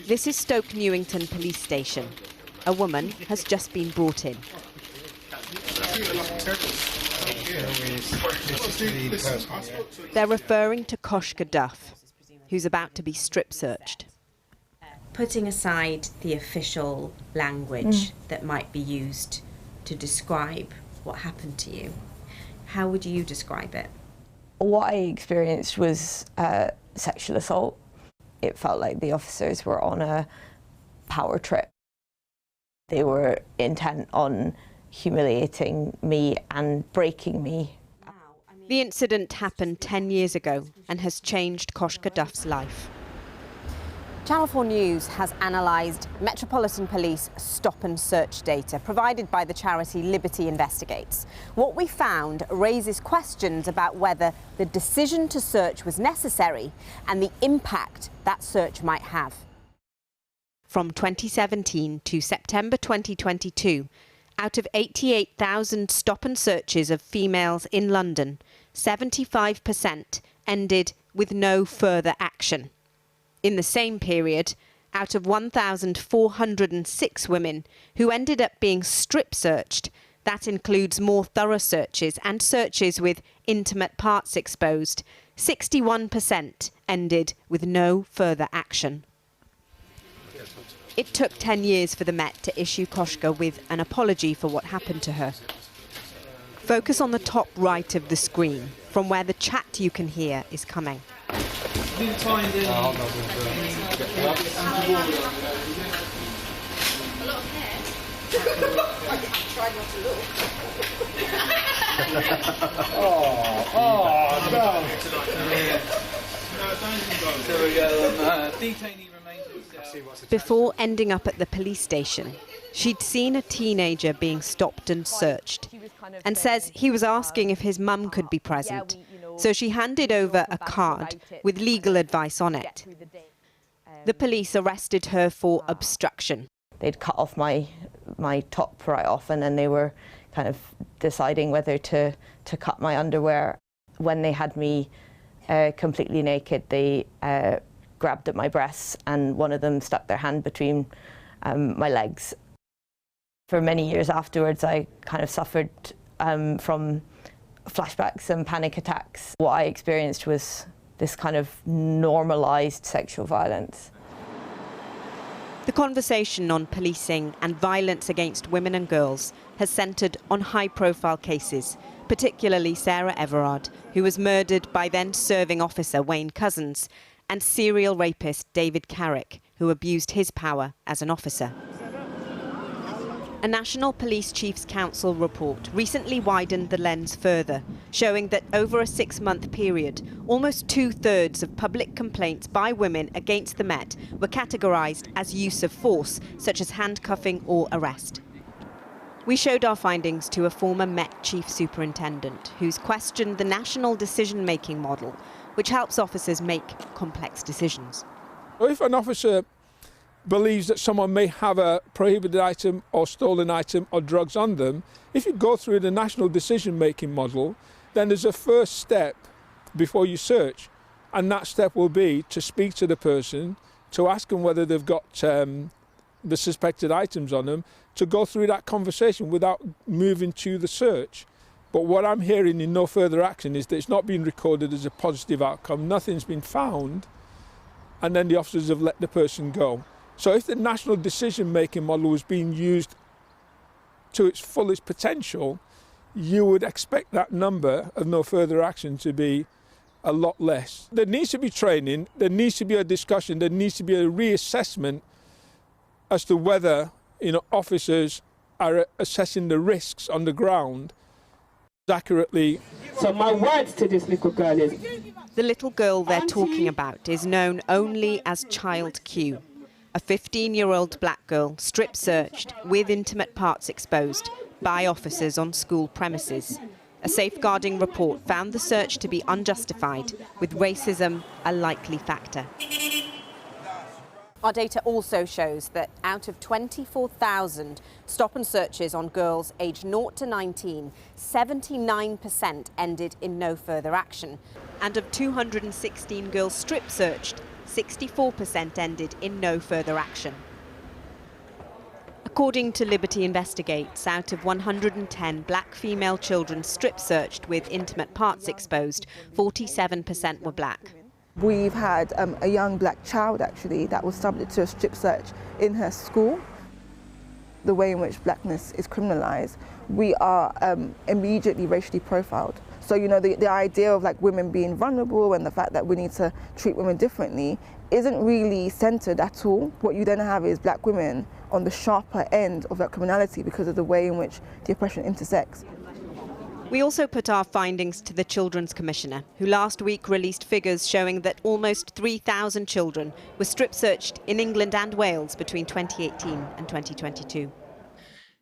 This is Stoke Newington Police Station. A woman has just been brought in. They're referring to Koshka Duff, who's about to be strip-searched. Putting aside the official language that might be used to describe what happened to you, how would you describe it? What I experienced was sexual assault. It felt like the officers were on a power trip. They were intent on humiliating me and breaking me. The incident happened 10 years ago and has changed Koshka Duff's life. Channel 4 News has analysed Metropolitan Police stop and search data provided by the charity Liberty Investigates. What we found raises questions about whether the decision to search was necessary and the impact that search might have. From 2017 to September 2022, out of 88,000 stop and searches of females in London, 75% ended with no further action. In the same period, out of 1,406 women who ended up being strip-searched, that includes more thorough searches and searches with intimate parts exposed, 61% ended with no further action. It took 10 years for the Met to issue Koshka with an apology for what happened to her. Focus on the top right of the screen, from where the chat you can hear is coming. Before ending up at the police station, she'd seen a teenager being stopped and searched, and says he was asking if his mum could be present. So she handed over a card with legal advice on it. The police arrested her for obstruction. They'd cut off my top right off, and then they were kind of deciding whether to cut my underwear. When they had me completely naked, they grabbed at my breasts, and one of them stuck their hand between my legs. For many years afterwards, I kind of suffered from flashbacks and panic attacks. What I experienced was this kind of normalised sexual violence. The conversation on policing and violence against women and girls has centred on high-profile cases, particularly Sarah Everard, who was murdered by then-serving officer Wayne Couzens, and serial rapist David Carrick, who abused his power as an officer. A National Police Chiefs Council report recently widened the lens further, showing that over a 6-month period, almost 2/3 of public complaints by women against the Met were categorised as use of force, such as handcuffing or arrest. We showed our findings to a former Met Chief Superintendent who's questioned the national decision-making model, which helps officers make complex decisions. If an officer believes that someone may have a prohibited item or stolen item or drugs on them, if you go through the national decision-making model, then there's a first step before you search, and that step will be to speak to the person, to ask them whether they've got the suspected items on them, to go through that conversation without moving to the search. But what I'm hearing in no further action is that it's not been recorded as a positive outcome, nothing's been found, and then the officers have let the person go. So if the national decision-making model was being used to its fullest potential, you would expect that number of no further action to be a lot less. There needs to be training, there needs to be a discussion, there needs to be a reassessment as to whether officers are assessing the risks on the ground accurately. So my words to this little girl is... The little girl they're talking about is known only as Child Q, a 15-year-old black girl strip-searched with intimate parts exposed by officers on school premises. A safeguarding report found the search to be unjustified, with racism a likely factor. Our data also shows that out of 24,000 stop and searches on girls aged 0 to 19, 79% ended in no further action. And of 216 girls strip-searched, 64% ended in no further action. According to Liberty Investigates, out of 110 black female children strip-searched with intimate parts exposed, 47% were black. We've had a young black child, actually, that was subject to a strip search in her school. The way in which blackness is criminalised, we are immediately racially profiled. So, you know, the idea of like women being vulnerable and the fact that we need to treat women differently isn't really centred at all. What you then have is black women on the sharper end of that criminality because of the way in which the oppression intersects. We also put our findings to the Children's Commissioner, who last week released figures showing that almost 3,000 children were strip-searched in England and Wales between 2018 and 2022.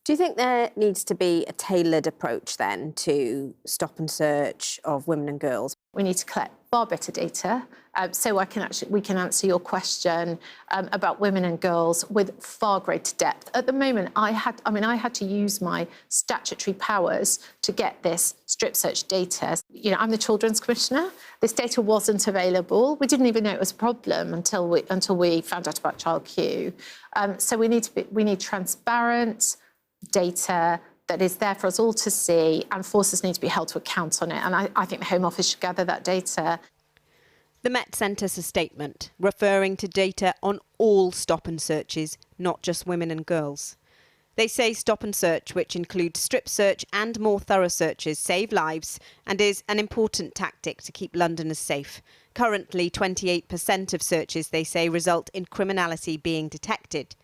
Do you think there needs to be a tailored approach then to stop and search of women and girls? We need to collect far better data, so we can answer your question about women and girls with far greater depth. At the moment, I had to use my statutory powers to get this strip search data. You know, I'm the Children's Commissioner. This data wasn't available. We didn't even know it was a problem until we found out about Child Q. So we need transparent data that is there for us all to see, and forces need to be held to account on it. And I think the Home Office should gather that data. The Met sent us a statement referring to data on all stop and searches, not just women and girls. They say stop and search, which includes strip search and more thorough searches, save lives and is an important tactic to keep Londoners safe. Currently, 28% of searches, they say, result in criminality being detected.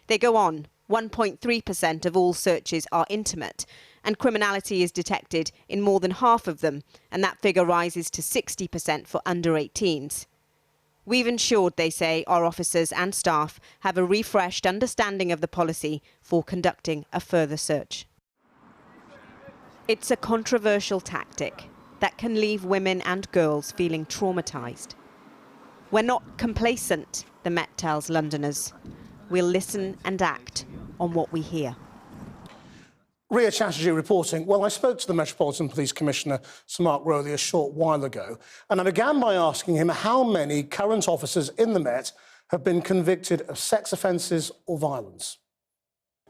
They go on. 1.3% of all searches are intimate, and criminality is detected in more than half of them, and that figure rises to 60% for under 18s. We've ensured, they say, our officers and staff have a refreshed understanding of the policy for conducting a further search. It's a controversial tactic that can leave women and girls feeling traumatised. We're not complacent, the Met tells Londoners. We'll listen and act on what we hear. Ria Chatterjee reporting. Well, I spoke to the Metropolitan Police Commissioner, Sir Mark Rowley, a short while ago, and I began by asking him how many current officers in the Met have been convicted of sex offences or violence.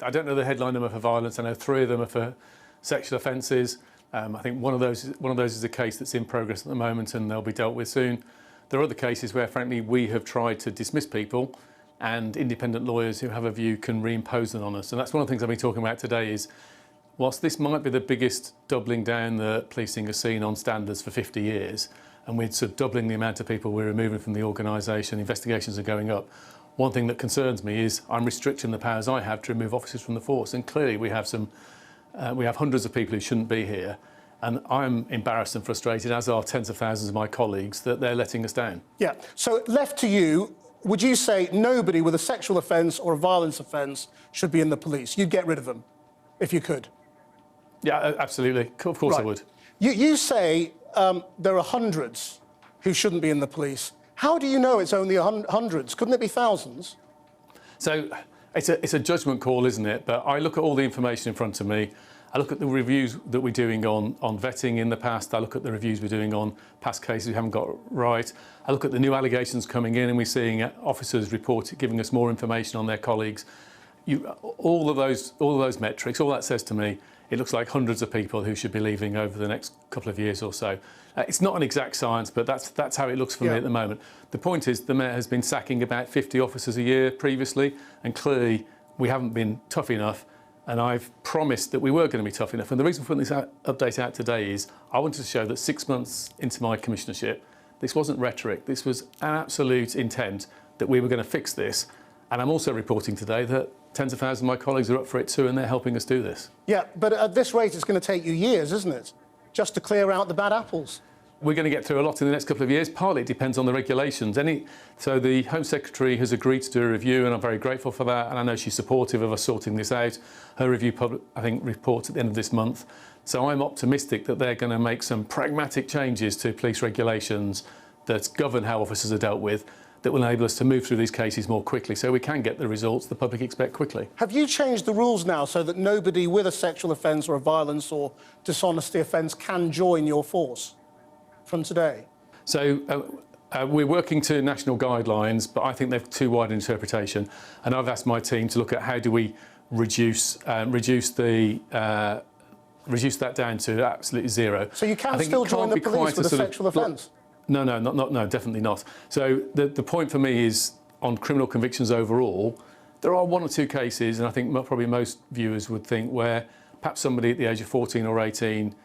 I don't know the headline number for violence. I know 3 of them are for sexual offences. I think one of those is a case that's in progress at the moment and they'll be dealt with soon. There are other cases where, frankly, we have tried to dismiss people, and independent lawyers who have a view can reimpose them on us. And that's one of the things I've been talking about today is, whilst this might be the biggest doubling down that policing has seen on standards for 50 years, and we're sort of doubling the amount of people we're removing from the organisation, investigations are going up, one thing that concerns me is I'm restricting the powers I have to remove officers from the force. And clearly we have hundreds of people who shouldn't be here. And I'm embarrassed and frustrated, as are tens of thousands of my colleagues, that they're letting us down. Yeah, so left to you, would you say nobody with a sexual offence or a violence offence should be in the police? You'd get rid of them, if you could? Yeah, absolutely. Of course I would. You say there are hundreds who shouldn't be in the police. How do you know it's only hundreds? Couldn't it be thousands? So it's a judgment call, isn't it? But I look at all the information in front of me. I look at the reviews that we're doing on vetting in the past. I look at the reviews we're doing on past cases we haven't got right. I look at the new allegations coming in, and we're seeing officers giving us more information on their colleagues. All of those metrics, all that says to me, it looks like hundreds of people who should be leaving over the next couple of years or so. It's not an exact science, but that's how it looks for me at the moment. The point is, the Met has been sacking about 50 officers a year previously, and clearly we haven't been tough enough. And I've promised that we were going to be tough enough. And the reason for putting this update out today is I wanted to show that 6 months into my commissionership, this wasn't rhetoric. This was an absolute intent that we were going to fix this. And I'm also reporting today that tens of thousands of my colleagues are up for it too, and they're helping us do this. Yeah, but at this rate, it's going to take you years, isn't it? Just to clear out the bad apples. We're going to get through a lot in the next couple of years. Partly it depends on the regulations. So the Home Secretary has agreed to do a review, and I'm very grateful for that. And I know she's supportive of us sorting this out. Her review, I think, reports at the end of this month. So I'm optimistic that they're going to make some pragmatic changes to police regulations that govern how officers are dealt with, that will enable us to move through these cases more quickly so we can get the results the public expect quickly. Have you changed the rules now so that nobody with a sexual offence or a violence or dishonesty offence can join your force from today? So We're working to national guidelines, but I think they're too wide an interpretation. And I've asked my team to look at how do we reduce that down to absolutely zero. So you can still join the police with a sexual offence? No, definitely not. So the point for me is on criminal convictions overall, there are 1 or 2 cases, and I think probably most viewers would think, where perhaps somebody at the age of 14 or 18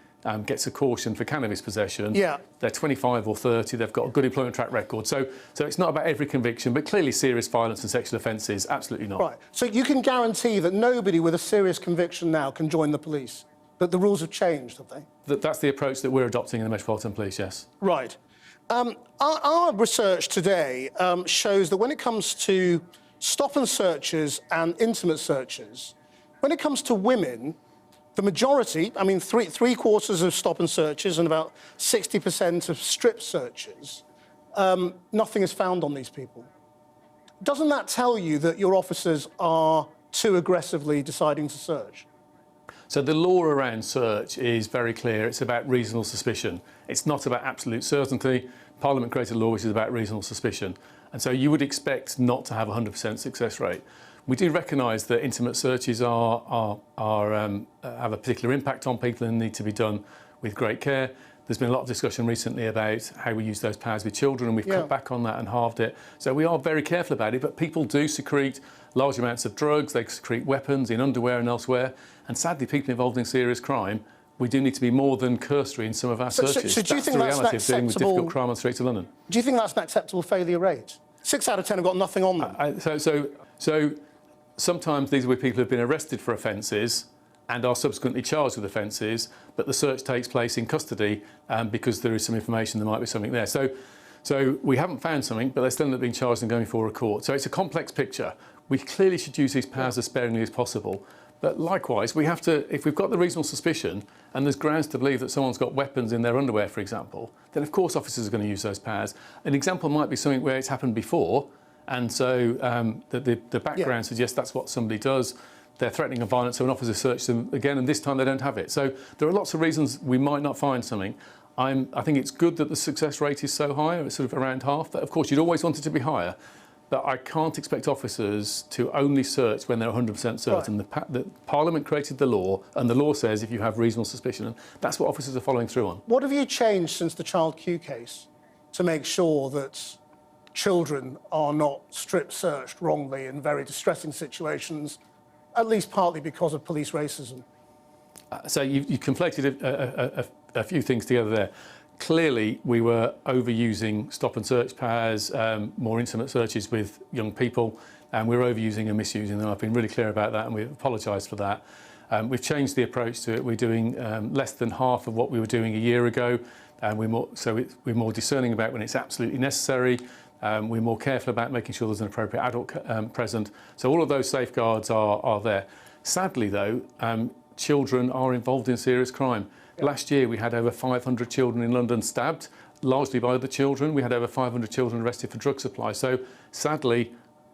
gets a caution for cannabis possession. Yeah. They're 25 or 30, they've got a good employment track record. So it's not about every conviction, but clearly serious violence and sexual offences, absolutely not. Right. So you can guarantee that nobody with a serious conviction now can join the police? That the rules have changed, have they? That's the approach that we're adopting in the Metropolitan Police, yes. Right. Our research today shows that when it comes to stop and searches and intimate searches, when it comes to women, the majority, I mean, three-quarters of stop and searches and about 60% of strip searches, nothing is found on these people. Doesn't that tell you that your officers are too aggressively deciding to search? So the law around search is very clear. It's about reasonable suspicion. It's not about absolute certainty. Parliament created a law which is about reasonable suspicion. And so you would expect not to have a 100% success rate. We do recognise that intimate searches have a particular impact on people and need to be done with great care. There's been a lot of discussion recently about how we use those powers with children, and we've cut back on that and halved it. So we are very careful about it, but people do secrete large amounts of drugs, they secrete weapons in underwear and elsewhere, and sadly people involved in serious crime, we do need to be more than cursory in some of our searches. So do you think that's the reality that's of dealing with difficult crime on the streets of London. Do you think that's an acceptable failure rate? 6 out of 10 have got nothing on them. So sometimes these are where people have been arrested for offences and are subsequently charged with offences, but the search takes place in custody because there is some information, there might be something there. So we haven't found something, but they're still not being charged and going before a court. So it's a complex picture. We clearly should use these powers as sparingly as possible. But likewise, we have to, if we've got the reasonable suspicion and there's grounds to believe that someone's got weapons in their underwear, for example, then of course officers are going to use those powers. An example might be something where it's happened before, and so the background suggests that's what somebody does. They're threatening a violence, so an officer searches them again, and this time they don't have it. So there are lots of reasons we might not find something. I think it's good that the success rate is so high, it's sort of around half. That, of course, you'd always want it to be higher, but I can't expect officers to only search when they're 100% certain. Right. The Parliament created the law, and the law says if you have reasonable suspicion, and that's what officers are following through on. What have you changed since the Child Q case to make sure that children are not strip-searched wrongly in very distressing situations, at least partly because of police racism? So you conflated a few things together there. Clearly, we were overusing stop and search powers, more intimate searches with young people, and we're overusing and misusing them. I've been really clear about that, and we've apologised for that. We've changed the approach to it. We're doing less than half of what we were doing a year ago, and we're more discerning about when it's absolutely necessary. We're more careful about making sure there's an appropriate adult present. So all of those safeguards are there. Sadly, though, children are involved in serious crime. Yeah. Last year, we had over 500 children in London stabbed, largely by other children. We had over 500 children arrested for drug supply. So sadly,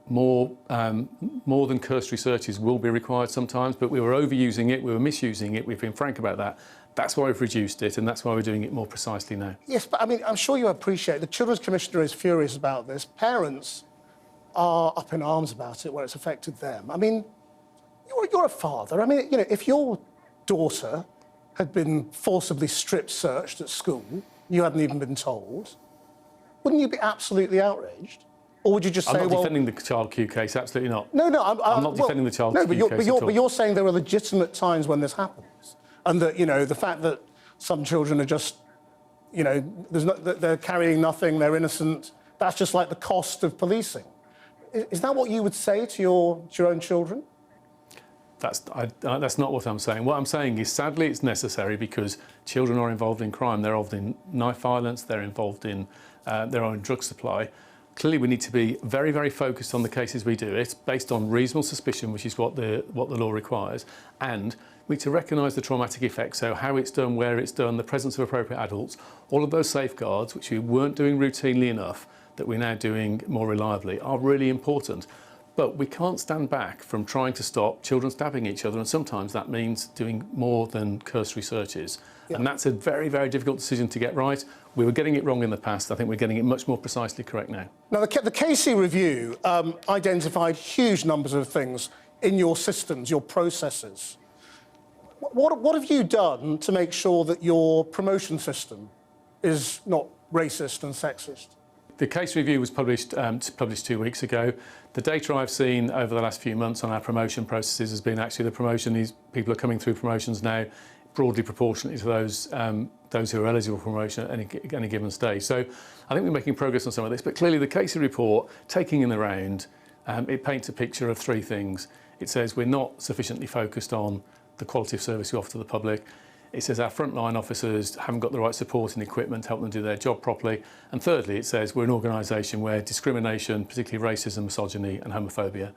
more than cursory searches will be required sometimes, but we were overusing it, we were misusing it. We've been frank about that. That's why we've reduced it, and that's why we're doing it more precisely now. Yes, but I mean, I'm sure you appreciate the Children's Commissioner is furious about this. Parents are up in arms about it, where it's affected them. I mean, you're a father. I mean, you know, if your daughter had been forcibly strip-searched at school, you hadn't even been told, wouldn't you be absolutely outraged? Or would you just say, I'm not defending the Child Q case, absolutely not. No, I'm not defending the Child Q case at all. But you're saying there are legitimate times when this happens, and that, you know, the fact that some children are just, you know, they're carrying nothing, they're innocent, that's just like the cost of policing. Is that what you would say to your own children? That's not what I'm saying. What I'm saying is, sadly, it's necessary because children are involved in crime. They're involved in knife violence. They're involved in their own drug supply. Clearly, we need to be very, very focused on the cases we do it, based on reasonable suspicion, which is what the law requires, and we need to recognise the traumatic effects, so how it's done, where it's done, the presence of appropriate adults, all of those safeguards, which we weren't doing routinely enough, that we're now doing more reliably, are really important. But we can't stand back from trying to stop children stabbing each other, and sometimes that means doing more than cursory searches. Yeah. And that's a very, very difficult decision to get right. We were getting it wrong in the past. I think we're getting it much more precisely correct now. Now, the Casey review identified huge numbers of things in your systems, your processes. What have you done to make sure that your promotion system is not racist and sexist? The case review was published 2 weeks ago. The data I've seen over the last few months on our promotion processes has been actually the promotion. These people are coming through promotions now broadly proportionately to those who are eligible for promotion at any given stage. So I think we're making progress on some of this, but clearly the Casey report, taking in the round, it paints a picture of three things. It says we're not sufficiently focused on the quality of service we offer to the public. It says our frontline officers haven't got the right support and equipment to help them do their job properly. And thirdly, it says we're an organisation where discrimination, particularly racism, misogyny and homophobia,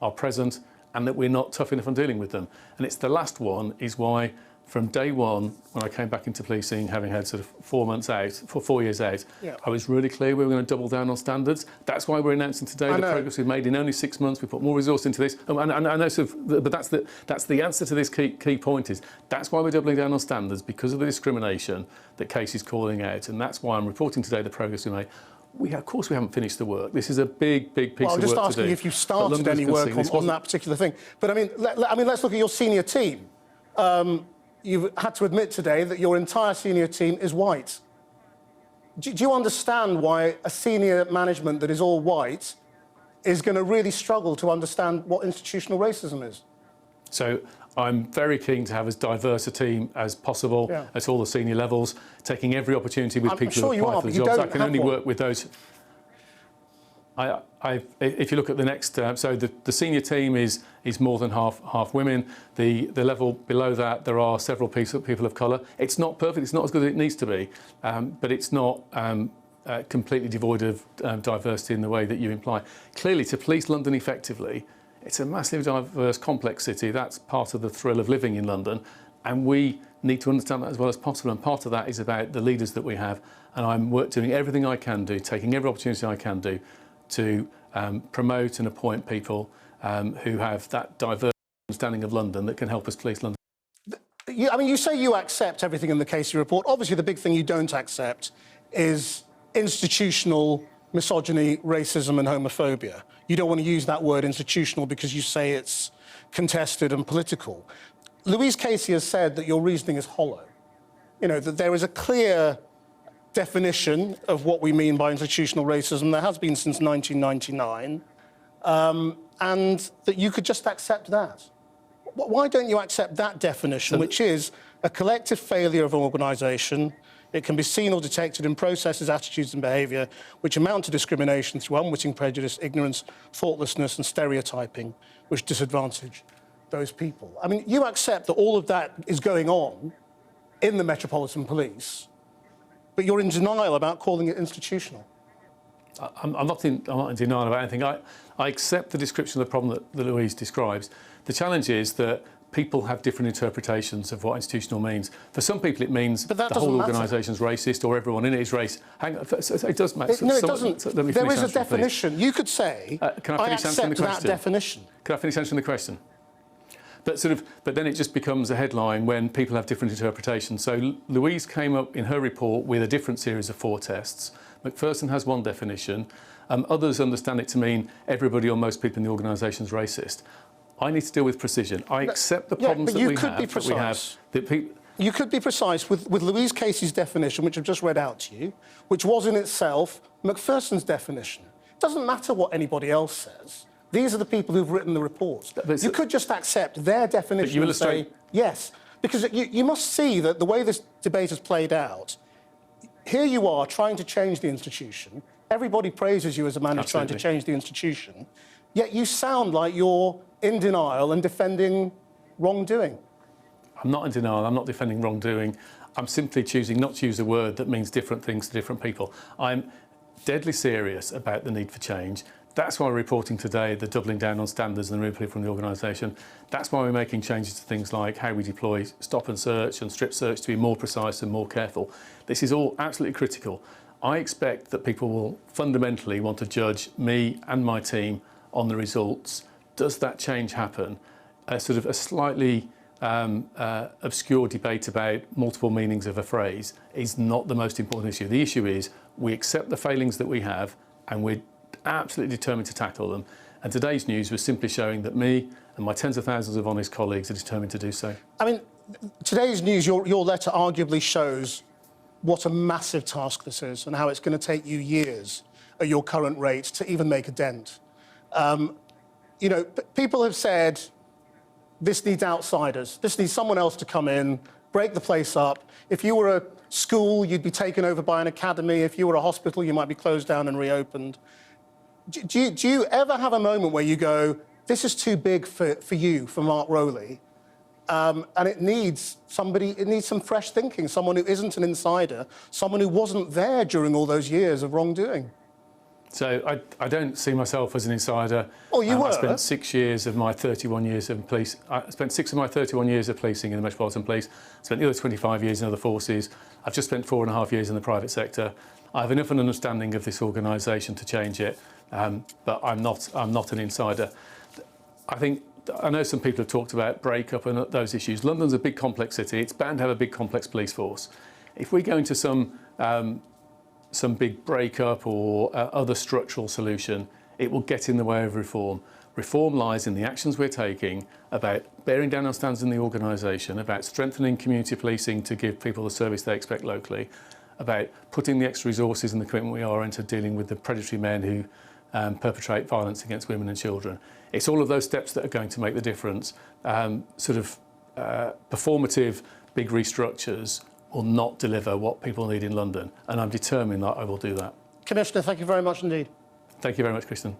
are present, and that we're not tough enough on dealing with them. And it's the last one is why, from day one, when I came back into policing, having had sort of 4 years out, yeah, I was really clear we were going to double down on standards. That's why we're announcing today the progress we've made in only 6 months. We put more resource into this. And I know, but that's the answer to this key point is that's why we're doubling down on standards, because of the discrimination that Casey's calling out. And that's why I'm reporting today the progress we made. Of course, we haven't finished the work. This is a big piece of work to do. I'm just asking if you started any work on that particular thing. But I mean, let's look at your senior team. You've had to admit today that your entire senior team is white. Do you understand why a senior management that is all white is going to really struggle to understand what institutional racism is? So I'm very keen to have as diverse a team as possible, yeah, at all the senior levels, taking every opportunity with people who apply for the jobs. I can only work with those. If you look at the next, so the senior team is more than half women. The level below that, there are several people of colour. It's not perfect. It's not as good as it needs to be, but it's not completely devoid of diversity in the way that you imply. Clearly, to police London effectively, it's a massively diverse, complex city. That's part of the thrill of living in London, and we need to understand that as well as possible. And part of that is about the leaders that we have. And I'm doing everything I can do, taking every opportunity I can do, to promote and appoint people who have that diverse understanding of London that can help us police London. I mean, you say you accept everything in the Casey report. Obviously, the big thing you don't accept is institutional misogyny, racism and homophobia. You don't want to use that word institutional because you say it's contested and political. Louise Casey has said that your reasoning is hollow. You know, that there is a clear definition of what we mean by institutional racism. There has been since 1999, and that you could just accept that. Why don't you accept that definition, which is a collective failure of an organisation? It can be seen or detected in processes, attitudes and behaviour which amount to discrimination through unwitting prejudice, ignorance, thoughtlessness and stereotyping, which disadvantage those people. I mean, you accept that all of that is going on in the Metropolitan Police, but you're in denial about calling it institutional. I'm not in denial about anything. I accept the description of the problem that Louise describes. The challenge is that people have different interpretations of what institutional means. For some people, it means the whole organisation's racist or everyone in it is racist. Hang on, it does matter. No, it doesn't. There is a definition. Please. You could say, can I finish answering the question? That definition. Can I finish answering the question? But then it just becomes a headline when people have different interpretations. So Louise came up in her report with a different series of 4 tests. Macpherson has one definition. Others understand it to mean everybody or most people in the organisation is racist. I need to deal with precision. I accept the problems that we have. You could be precise with Louise Casey's definition, which I've just read out to you, which was in itself Macpherson's definition. It doesn't matter what anybody else says. These are the people who've written the reports. You could just accept their definition and say, yes. Because you must see that the way this debate has played out, here you are trying to change the institution. Everybody praises you as a man who's trying to change the institution. Yet you sound like you're in denial and defending wrongdoing. I'm not in denial. I'm not defending wrongdoing. I'm simply choosing not to use a word that means different things to different people. I'm deadly serious about the need for change. That's why we're reporting today the doubling down on standards and removing people from the organisation. That's why we're making changes to things like how we deploy stop and search and strip search to be more precise and more careful. This is all absolutely critical. I expect that people will fundamentally want to judge me and my team on the results. Does that change happen? Sort of a slightly obscure debate about multiple meanings of a phrase is not the most important issue. The issue is we accept the failings that we have and we're absolutely determined to tackle them. And today's news was simply showing that me and my tens of thousands of honest colleagues are determined to do so. I mean, today's news, your letter arguably shows what a massive task this is and how it's going to take you years at your current rate to even make a dent. You know, people have said this needs outsiders. This needs someone else to come in, break the place up. If you were a school, you'd be taken over by an academy. If you were a hospital, you might be closed down and reopened. Do you ever have a moment where you go, this is too big for you, for Mark Rowley, and it needs some fresh thinking, someone who isn't an insider, someone who wasn't there during all those years of wrongdoing? So I don't see myself as an insider. Oh, you were? I spent 6 years of my 31 years of police. I spent 6 of my 31 years of policing in the Metropolitan Police. I spent the other 25 years in other forces. I've just spent 4.5 years in the private sector. I have enough of an understanding of this organisation to change it, but I'm not an insider. I know some people have talked about break-up and those issues. London's a big, complex city. It's bound to have a big, complex police force. If we go into some big break-up or other structural solution, it will get in the way of reform. Reform lies in the actions we're taking about bearing down on standards in the organisation, about strengthening community policing to give people the service they expect locally, about putting the extra resources and the commitment we are into dealing with the predatory men who perpetrate violence against women and children. It's all of those steps that are going to make the difference. Performative big restructures will not deliver what people need in London, and I'm determined that I will do that. Commissioner, thank you very much indeed. Thank you very much, Kristen.